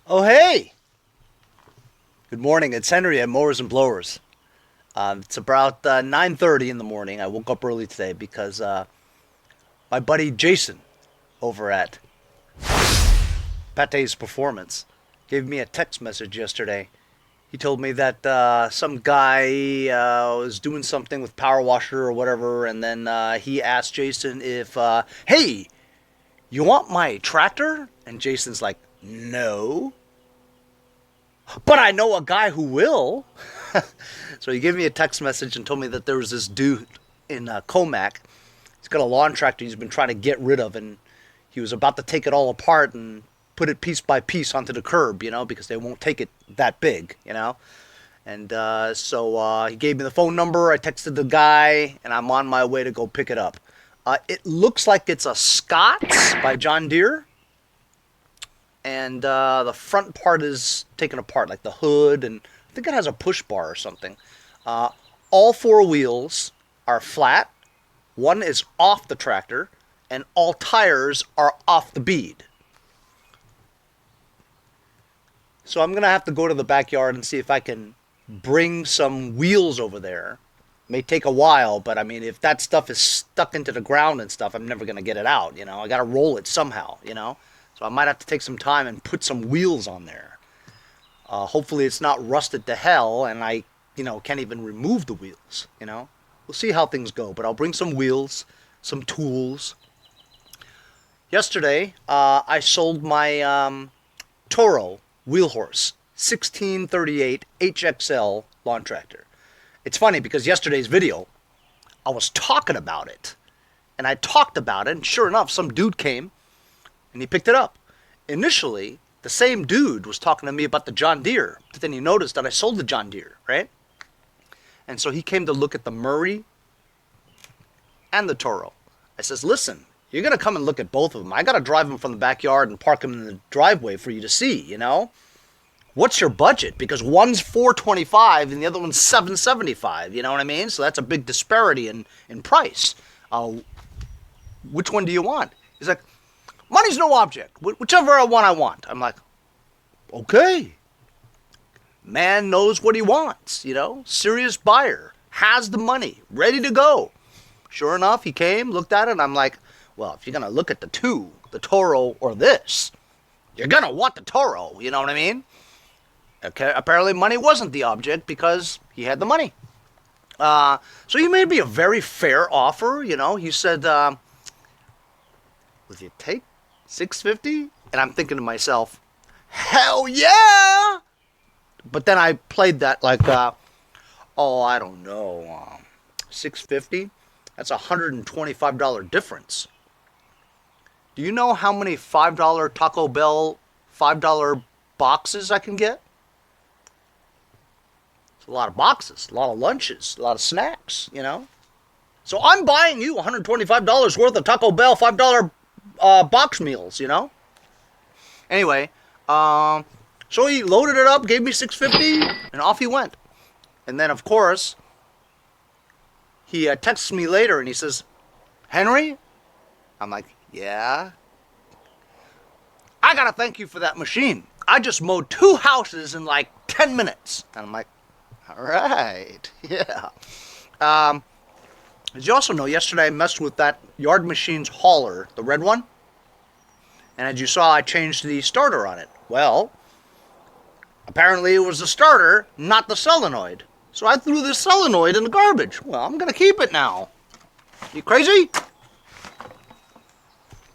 Oh, hey! Good morning. It's Henry at Mowers and Blowers. It's about 9:30 in the morning. I woke up early today because my buddy Jason over at Pate's Performance gave me a text message yesterday. He told me that some guy was doing something with power washer or whatever, and then he asked Jason if, hey, you want my tractor? And Jason's like, no, but I know a guy who will. So he gave me a text message and told me that there was this dude in Comac. He's got a lawn tractor he's been trying to get rid of, and he was about to take it all apart and put it piece by piece onto the curb, because they won't take it that big. And so he gave me the phone number. I texted the guy, and I'm on my way to go pick it up. It looks like it's a Scott's by John Deere, and the front part is taken apart, like the hood, and I think it has a push bar or something. Uh, all four wheels are flat. One is off the tractor, and all tires are off the bead. So I'm gonna have to go to the backyard and see if I can bring some wheels over there. May take a while, but I mean, if that stuff is stuck into the ground and stuff, I'm never gonna get it out. I gotta roll it somehow. So I might have to take some time and put some wheels on there. Hopefully it's not rusted to hell and I, can't even remove the wheels. We'll see how things go, but I'll bring some wheels, some tools. Yesterday, I sold my Toro wheel horse 1638 HXL lawn tractor. It's funny because yesterday's video, I was talking about it. And I talked about it, and sure enough, some dude came and he picked it up. Initially, the same dude was talking to me about the John Deere, but then he noticed that I sold the John Deere, right? And so he came to look at the Murray and the Toro. I says, listen, you're going to come and look at both of them. I got to drive them from the backyard and park them in the driveway for you to see. What's your budget? Because one's $425 and the other one's $775, you know what I mean? So that's a big disparity in price. Which one do you want? He's like, money's no object. Whichever one I want. I'm like, okay. Man knows what he wants, Serious buyer. Has the money. Ready to go. Sure enough, he came, looked at it, and I'm like, well, if you're going to look at the two, the Toro or this, you're going to want the Toro, you know what I mean? Okay, apparently money wasn't the object because he had the money. So he made me a very fair offer, He said, will you take $650? And I'm thinking to myself, hell yeah! But then I played that like, I don't know, $650? That's a $125 difference. Do you know how many $5 Taco Bell $5 boxes I can get? It's a lot of boxes, a lot of lunches, a lot of snacks, So I'm buying you $125 worth of Taco Bell $5 box meals, Anyway, so he loaded it up, gave me $650, and off he went. And then, of course, he texts me later and he says, Henry? I'm like, yeah? I gotta thank you for that machine. I just mowed 2 houses in like 10 minutes. And I'm like, all right, yeah. As you also know, yesterday I messed with that Yard Machine's hauler, the red one. And as you saw, I changed the starter on it. Well, apparently it was the starter, not the solenoid. So I threw this solenoid in the garbage. Well, I'm going to keep it now. You crazy?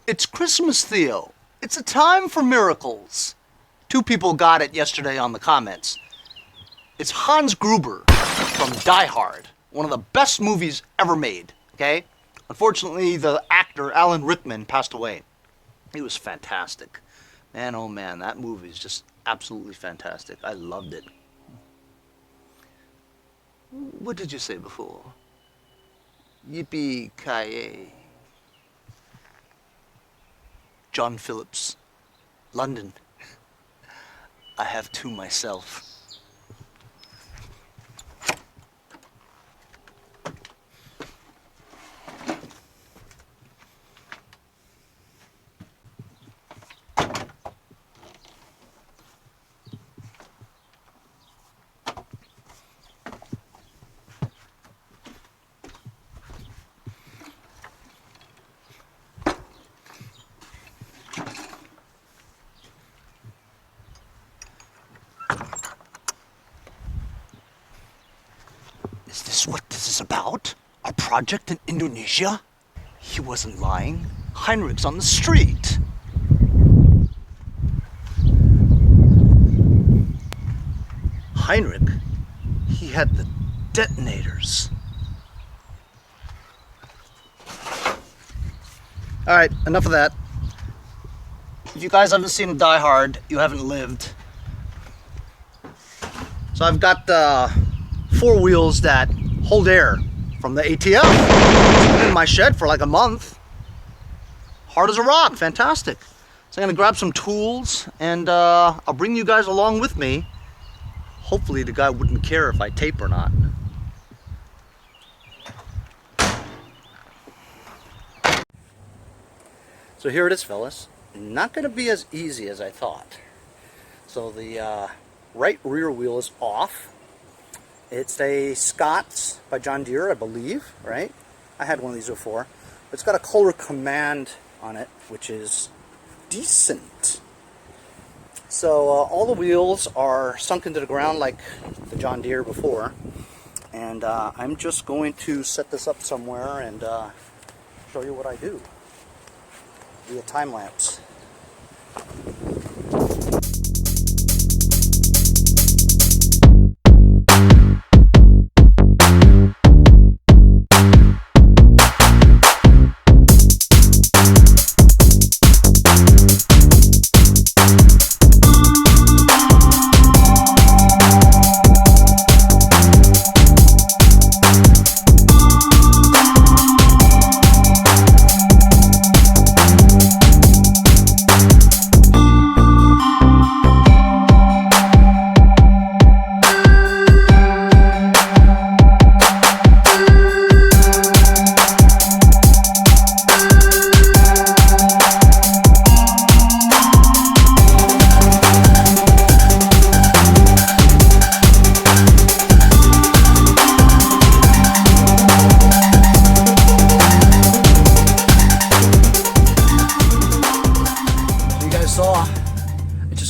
It's Christmas, Theo. It's a time for miracles. 2 people got it yesterday on the comments. It's Hans Gruber from Die Hard, one of the best movies ever made, okay? Unfortunately, the actor Alan Rickman passed away. He was fantastic. Man, oh man, that movie is just absolutely fantastic. I loved it. What did you say before? Yippee-ki-yay. John Phillips, London. I have 2 myself. about? Our project in Indonesia? He wasn't lying. Heinrich's on the street. Heinrich, he had the detonators. Alright, enough of that. If you guys haven't seen Die Hard, you haven't lived. So I've got 4 wheels that hold air from the ATF. It's been in my shed for like a month. Hard as a rock, fantastic. So I'm gonna grab some tools and I'll bring you guys along with me. Hopefully the guy wouldn't care if I tape or not. So here it is, fellas. Not gonna be as easy as I thought. So the right rear wheel is off. It's a Scott's by John Deere, I believe, right? I had one of these before. It's got a Kohler command on it, which is decent. So all the wheels are sunk into the ground like the John Deere before. And I'm just going to set this up somewhere and show you what I do via time lapse.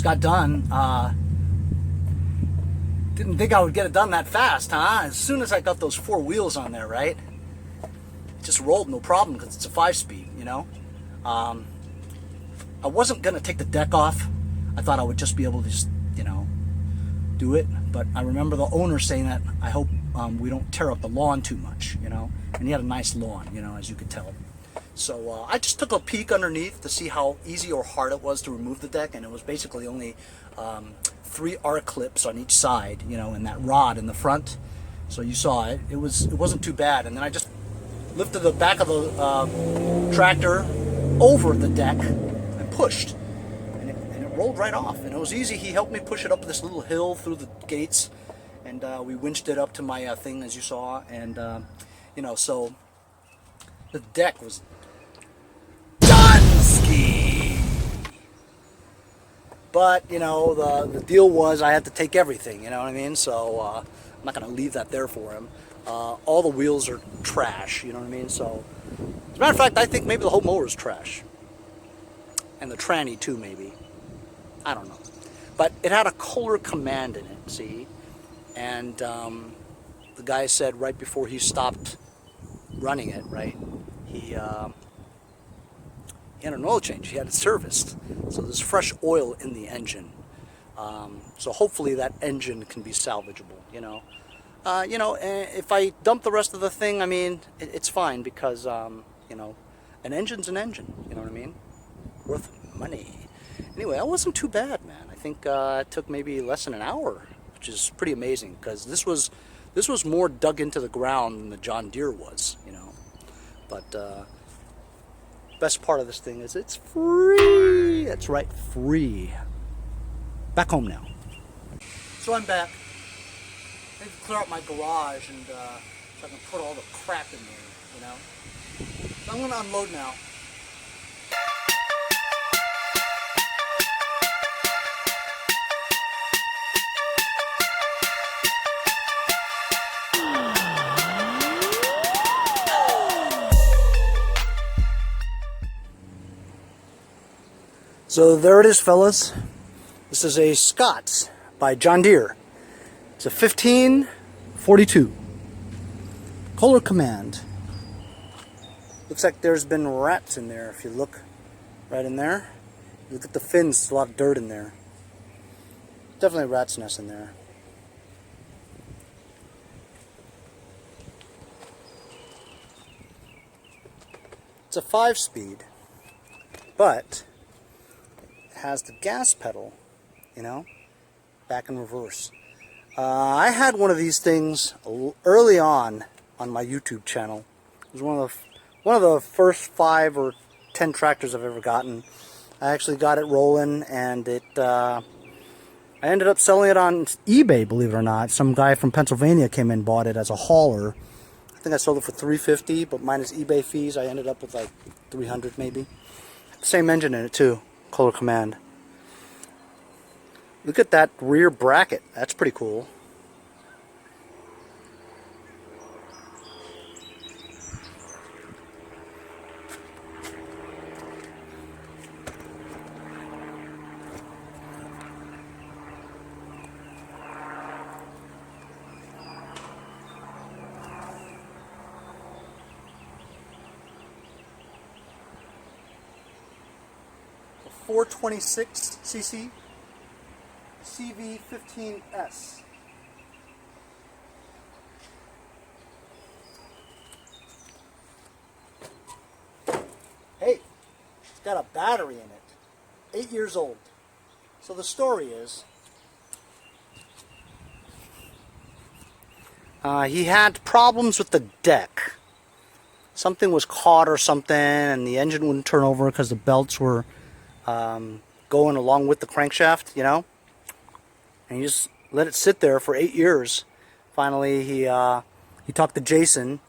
Got done. Didn't think I would get it done that fast, huh? As soon as I got those 4 wheels on there, right? It just rolled no problem because it's a 5-speed, you know? I wasn't gonna take the deck off. I thought I would just be able to just, you know, do it. But I remember the owner saying that I hope we don't tear up the lawn too much, you know? And he had a nice lawn, you know, as you could tell. So I just took a peek underneath to see how easy or hard it was to remove the deck, and it was basically only 3 arc clips on each side, you know, and that rod in the front. So you saw it. It wasn't too bad. And then I just lifted the back of the tractor over the deck and pushed, and it rolled right off. And it was easy. He helped me push it up this little hill through the gates, and we winched it up to my thing, as you saw. And you know, so the deck was but, you know, the deal was I had to take everything, you know what I mean? So I'm not going to leave that there for him. All the wheels are trash, you know what I mean? So, as a matter of fact, I think maybe the whole mower is trash. And the tranny too, maybe. I don't know. But it had a Kohler command in it, see? And the guy said right before he stopped running it, right, he had an oil change. He had it serviced. So there's fresh oil in the engine. So hopefully that engine can be salvageable, you know. You know, if I dump the rest of the thing, I mean, it's fine because, you know, an engine's an engine, you know what I mean? Worth money. Anyway, that wasn't too bad, man. I think it took maybe less than an hour, which is pretty amazing because this was more dug into the ground than the John Deere was, you know. But best part of this thing is it's free. That's right, free. Back home now. So I'm back. I need to clear out my garage and so I can put all the crap in there, you know. So I'm going to unload now. So there it is, fellas. This is a Scott's by John Deere. It's a 1542 Kohler command. Looks like there's been rats in there. If you look right in there, look at the fins. There's a lot of dirt in there. Definitely a rat's nest in there. It's a 5-speed, but it has the gas pedal, you know, back and reverse. I had one of these things early on my YouTube channel. It was one of the first 5 or 10 tractors I've ever gotten. I actually got it rolling, and I ended up selling it on eBay, believe it or not. Some guy from Pennsylvania came in and bought it as a hauler. I think I sold it for $350, but minus eBay fees, I ended up with like $300 maybe. Same engine in it too, Kohler command. Look at that rear bracket. That's pretty cool. A 426cc CV15S. Hey, it's got a battery in it. 8 years old. So the story is, he had problems with the deck. Something was caught or something, and the engine wouldn't turn over because the belts were going along with the crankshaft, you know. And he just let it sit there for 8 years. Finally, he talked to Jason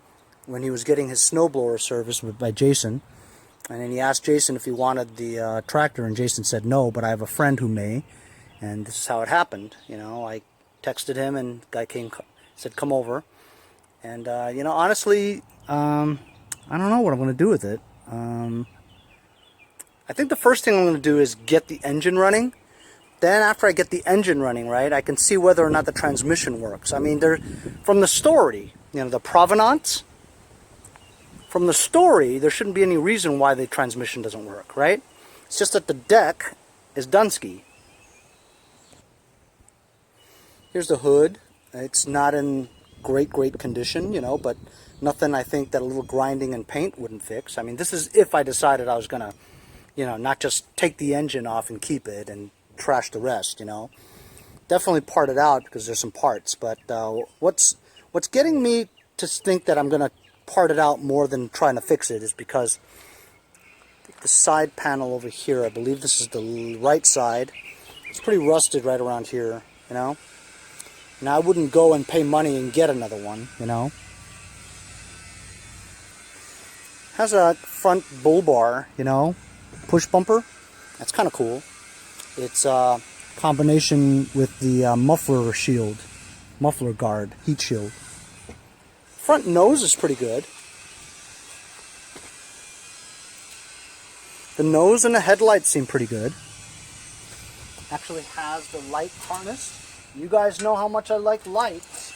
when he was getting his snowblower serviced by Jason. And then he asked Jason if he wanted the tractor, and Jason said no, but I have a friend who may. And this is how it happened. You know, I texted him, and the guy said come over. And you know, honestly, I don't know what I'm going to do with it. I think the first thing I'm going to do is get the engine running. Then after I get the engine running, right, I can see whether or not the transmission works. I mean, from the story, you know, the provenance, from the story, there shouldn't be any reason why the transmission doesn't work, right? It's just that the deck is Dunsky. Here's the hood. It's not in great condition, you know, but nothing I think that a little grinding and paint wouldn't fix. I mean, this is if I decided I was going to, you know, not just take the engine off and keep it and trash the rest, you know. Definitely part it out because there's some parts, but what's getting me to think that I'm going to part it out more than trying to fix it is because the side panel over here, I believe this is the right side, it's pretty rusted right around here, you know. Now I wouldn't go and pay money and get another one, you know. Has a front bull bar, you know, push bumper. That's kind of cool. It's a combination with the muffler shield, muffler guard, heat shield. Front nose is pretty good. The nose and the headlights seem pretty good. Actually has the light harness. You guys know how much I like lights.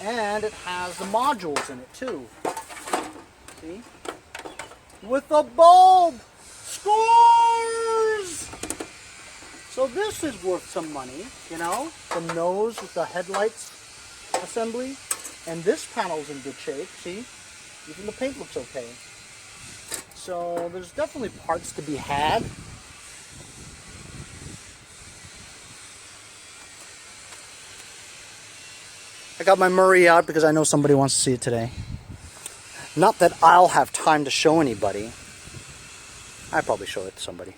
And it has the modules in it too. See? With a bulb! Scores! So this is worth some money, you know? The nose with the headlights assembly. And this panel's in good shape, see? Even the paint looks okay. So there's definitely parts to be had. I got my Murray out because I know somebody wants to see it today. Not that I'll have time to show anybody. I'll probably show it to somebody.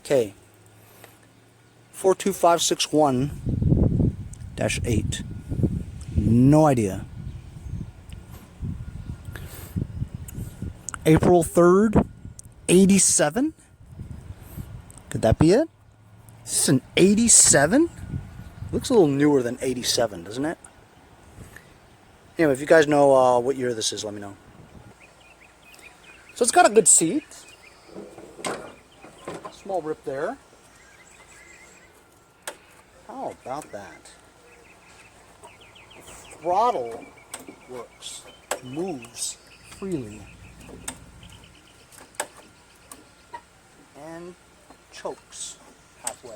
Okay. 42561-8. No idea. April 3rd, 87? Could that be it? Is this an 87? Looks a little newer than 87, doesn't it? Anyway, if you guys know what year this is, let me know. So it's got a good seat. Small rip there. How about that? The throttle works, moves freely, and chokes halfway.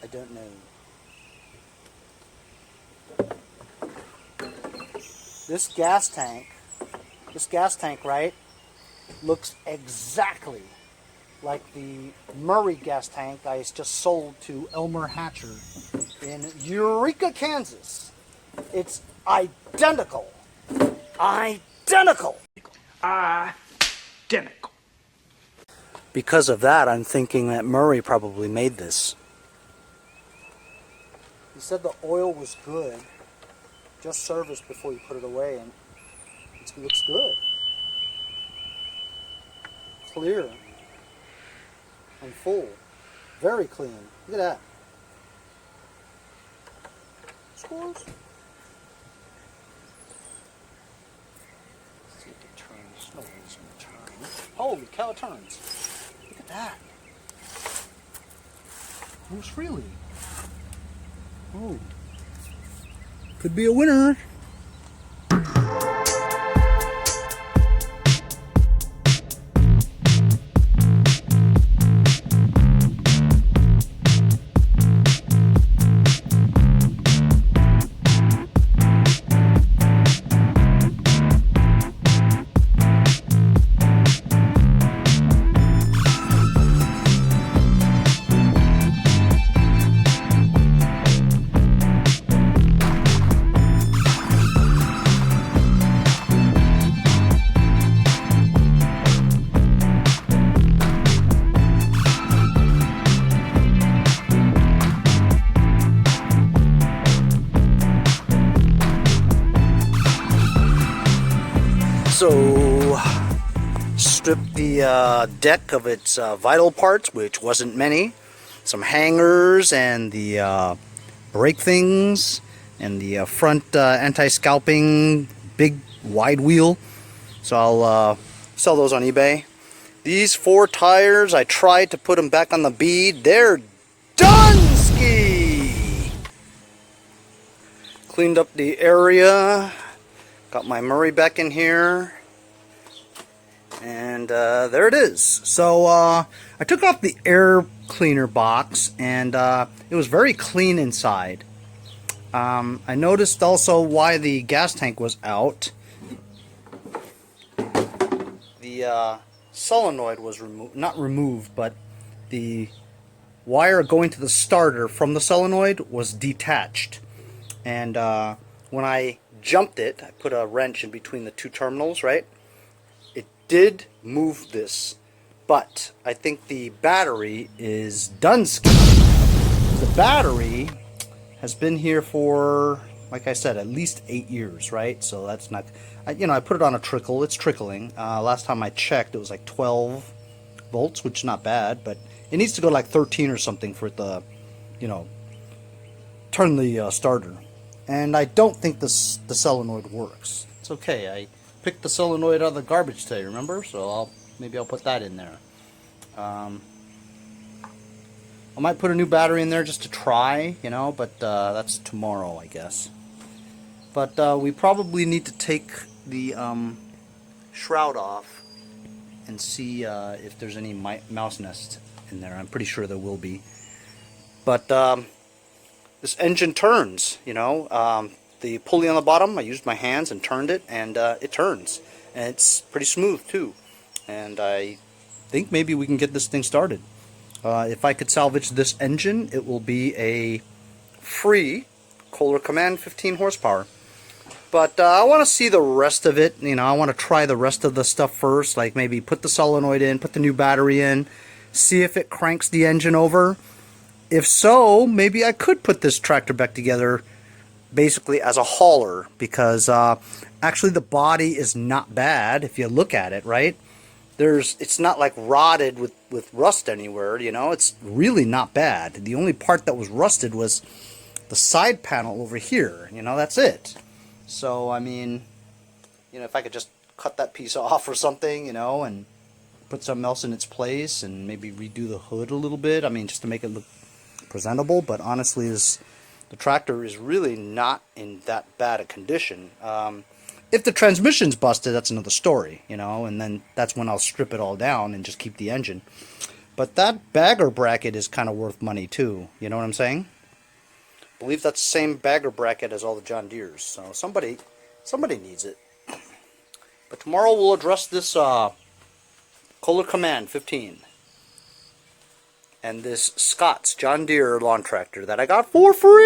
I don't know. This gas tank, right, looks exactly like the Murray gas tank I just sold to Elmer Hatcher in Eureka, Kansas. It's identical. Identical. Identical. Because of that, I'm thinking that Murray probably made this. He said the oil was good, just serviced before you put it away, and it looks good. Clear and full. Very clean. Look at that. Scores. Let's see if it turns. No, it's going to turn. Holy cow, it turns. Look at that. Moves freely. Oh. Could be a winner. So, stripped the deck of its vital parts, which wasn't many. Some hangers and the brake things and the front anti-scalping big wide wheel. So I'll sell those on eBay. These 4 tires, I tried to put them back on the bead. They're done ski. Cleaned up the area. Got my Murray back in here, and there it is. So I took off the air cleaner box, and it was very clean inside. I noticed also why the gas tank was out. The solenoid was not removed, but the wire going to the starter from the solenoid was detached. And when I jumped it, I put a wrench in between the 2 terminals, right? It did move this, but I think the battery is done ski. The battery has been here for, like I said, at least 8 years, right? So that's not, I put it on a trickle. It's trickling. Last time I checked, it was like 12 volts, which is not bad, but it needs to go like 13 or something for it to, turn the starter. And I don't think the solenoid works. It's okay. I picked the solenoid out of the garbage today, remember? So maybe I'll put that in there. I might put a new battery in there just to try, but that's tomorrow, I guess. But we probably need to take the shroud off and see if there's any mouse nests in there. I'm pretty sure there will be. But this engine turns, the pulley on the bottom, I used my hands and turned it, and it turns. And it's pretty smooth, too. And I think maybe we can get this thing started. If I could salvage this engine, it will be a free Kohler Command 15 horsepower. But I want to see the rest of it. I want to try the rest of the stuff first, like maybe put the solenoid in, put the new battery in, see if it cranks the engine over. If so, maybe I could put this tractor back together basically as a hauler, because actually the body is not bad if you look at it, right? it's not like rotted with rust anywhere, you know. It's really not bad. The only part that was rusted was the side panel over here, you know, that's it. So, I mean, you know, if I could just cut that piece off or something, you know, and put something else in its place and maybe redo the hood a little bit, I mean, just to make it look presentable. But honestly, the tractor is really not in that bad a condition. If the transmission's busted, that's another story, you know, and then that's when I'll strip it all down and just keep the engine. But that bagger bracket is kind of worth money too, you know what I'm saying? I believe that's the same bagger bracket as all the John Deeres, so somebody needs it. But tomorrow we'll address this Kohler Command 15 and this Scott's John Deere lawn tractor that I got for free.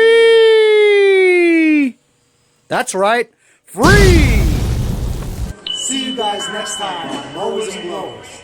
That's right, free. See you guys next time on Mowers and Blowers.